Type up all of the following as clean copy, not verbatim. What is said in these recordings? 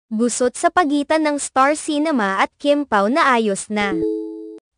Gusot sa pagitan ng Star Cinema at Kim Pao na ayos na.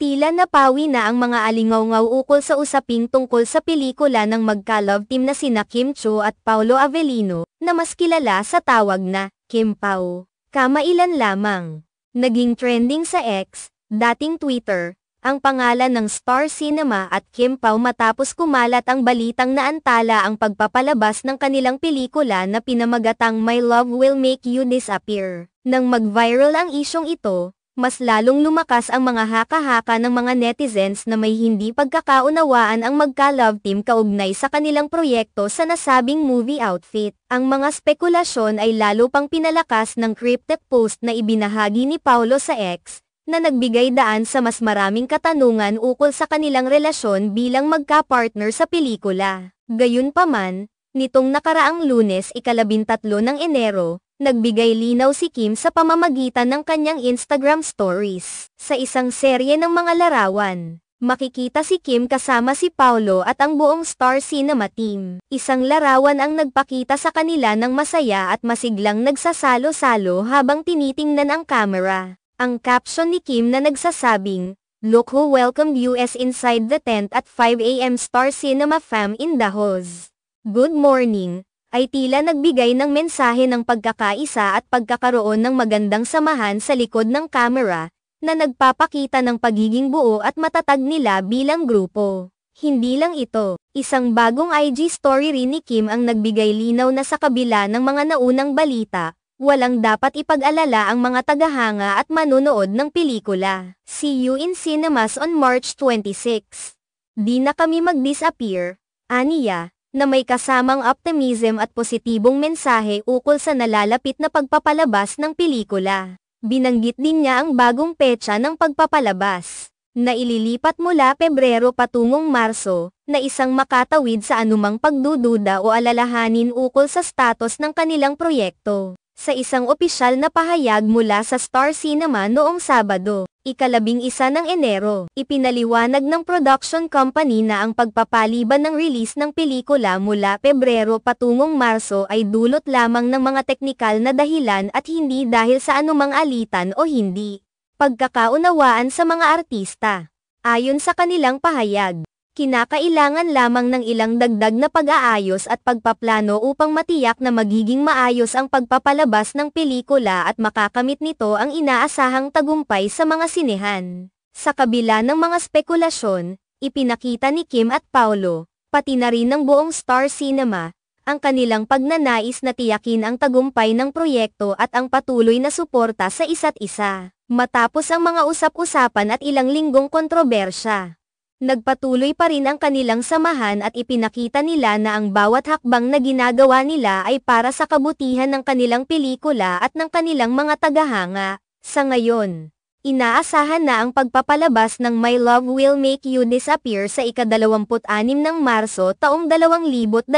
Tila napawi na ang mga alingaw-ngaw ukol sa usaping tungkol sa pelikula ng magka-love team na sina Kim Chiu at Paolo Avellino, na mas kilala sa tawag na Kim Pao. Kamailan lamang, naging trending sa X, dating Twitter, ang pangalan ng Star Cinema at Kim Pao matapos kumalat ang balitang naantala ang pagpapalabas ng kanilang pelikula na pinamagatang My Love Will Make You Disappear. Nang mag-viral ang isyong ito, mas lalong lumakas ang mga haka-haka ng mga netizens na may hindi pagkakaunawaan ang magka-love team kaugnay sa kanilang proyekto sa nasabing movie outfit. Ang mga spekulasyon ay lalo pang pinalakas ng cryptic post na ibinahagi ni Paolo sa X, na nagbigay daan sa mas maraming katanungan ukol sa kanilang relasyon bilang magka-partner sa pelikula. Gayunpaman, nitong nakaraang Lunes 13 ng Enero, nagbigay linaw si Kim sa pamamagitan ng kanyang Instagram stories. Sa isang serye ng mga larawan, makikita si Kim kasama si Paolo at ang buong Star Cinema team. Isang larawan ang nagpakita sa kanila ng masaya at masiglang nagsasalo-salo habang tinitingnan ang camera. Ang caption ni Kim na nagsasabing, "Look who welcomed you inside the tent at 5 AM Star Cinema fam in the house. Good morning," ay tila nagbigay ng mensahe ng pagkakaisa at pagkakaroon ng magandang samahan sa likod ng camera, na nagpapakita ng pagiging buo at matatag nila bilang grupo. Hindi lang ito, isang bagong IG story rin ni Kim ang nagbigay linaw na sa kabila ng mga naunang balita, walang dapat ipag-alala ang mga tagahanga at manonood ng pelikula. See you in cinemas on March 26. Di na kami mag-disappear, aniya, na may kasamang optimism at positibong mensahe ukol sa nalalapit na pagpapalabas ng pelikula. Binanggit din niya ang bagong petsa ng pagpapalabas, na ililipat mula Pebrero patungong Marso, na isang makatawid sa anumang pagdududa o alalahanin ukol sa status ng kanilang proyekto. Sa isang opisyal na pahayag mula sa Star Cinema noong Sabado, 11 ng Enero, ipinaliwanag ng production company na ang pagpapaliban ng release ng pelikula mula Pebrero patungong Marso ay dulot lamang ng mga teknikal na dahilan at hindi dahil sa anumang alitan o hindi pagkakaunawaan sa mga artista. Ayon sa kanilang pahayag, kinakailangan lamang ng ilang dagdag na pag-aayos at pagpaplano upang matiyak na magiging maayos ang pagpapalabas ng pelikula at makakamit nito ang inaasahang tagumpay sa mga sinehan. Sa kabila ng mga spekulasyon, ipinakita ni Kim at Paolo, pati na rin ng buong Star Cinema, ang kanilang pagnanais na tiyakin ang tagumpay ng proyekto at ang patuloy na suporta sa isa't isa. Matapos ang mga usap-usapan at ilang linggong kontrobersya, nagpatuloy pa rin ang kanilang samahan at ipinakita nila na ang bawat hakbang na ginagawa nila ay para sa kabutihan ng kanilang pelikula at ng kanilang mga tagahanga. Sa ngayon, inaasahan na ang pagpapalabas ng My Love Will Make You Disappear sa ika-26 ng Marso taong 2025.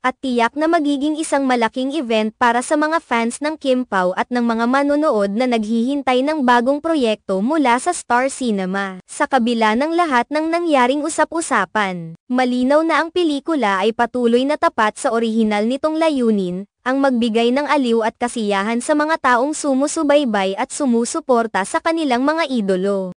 At tiyak na magiging isang malaking event para sa mga fans ng Kim Pao at ng mga manonood na naghihintay ng bagong proyekto mula sa Star Cinema. Sa kabila ng lahat ng nangyaring usap-usapan, malinaw na ang pelikula ay patuloy na tapat sa orihinal nitong layunin, ang magbigay ng aliw at kasiyahan sa mga taong sumusubaybay at sumusuporta sa kanilang mga idolo.